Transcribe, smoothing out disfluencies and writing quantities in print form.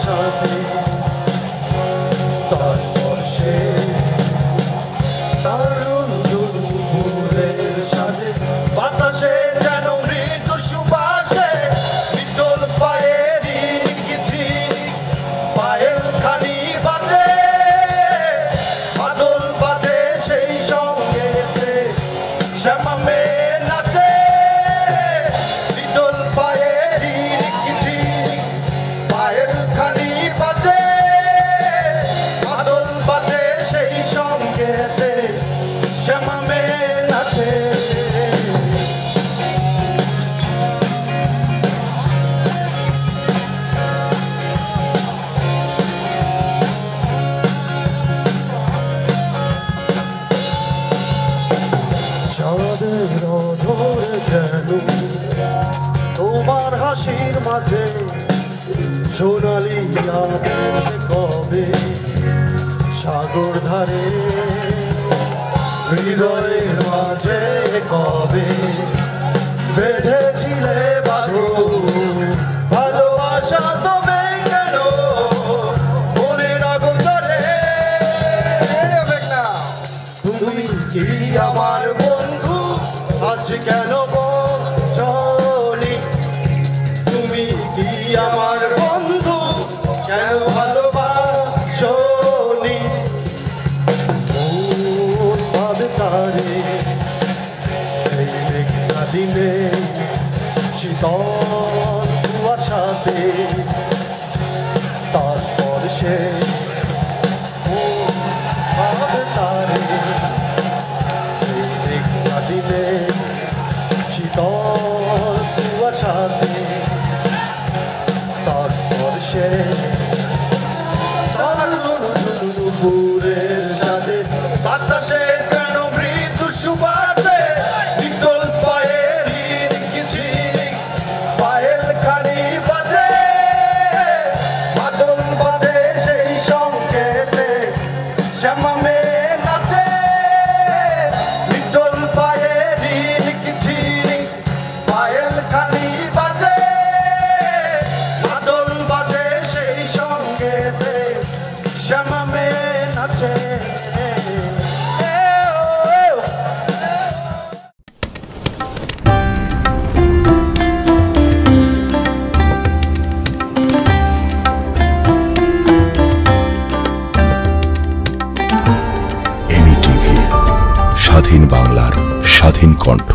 সাথে তার স্পর্শে দারুণ দুপুরের সাথে বাতাসে যেন মৃদু সুবাসে বিটল পায়েরই কিচিরি পায়েল খানি বাজে মাদল বাজে সেই সঙ্গেতে শ্যামা মেয়ে নাচে বিটল পায়েরই কিচিরি পায়েল খানি বাজে মাদল বাজে সেই সঙ্গেতে শ্যামা মেয়ে নাচে চাঁদের ধরে যেন তোমার হাসির মাঝে সোনালি আকাশে কবে সাগর ধারে হৃদয়ের মাঝে কবে বেঁধেছিলে বাঁধন ভালোবাসা তবে কেন মনের আগোচরে তুমি কি আমার বন্ধু আজ কেন বলি তুমি কি আমার বন্ধু কেন ভালোবাসনি মন ভাবে তারে এই মেঘনা দিনে শীতল কুয়াশাতে তার স্পর্শে মন ভাবে তারে এই মেঘনা দিনে শীতল কুয়াশাতে তার স্পর্শে দুপুরের সাথে বাতাসে যেন মৃদু সুবাসে বিটল পায়েরই কিচিরি পায়েল খানি বাজে মাদল বাজে সেই সঙ্গেতে শ্যামা মেয়ে নাচে বিটল পায়েরই কিচিরি পায়েল খানি বাজে মাদল বাজে সেই সঙ্গেতে শ্যামা মেয়ে নাচে এমি টিভি, স্বাধীন বাংলার স্বাধীন কণ্ঠ।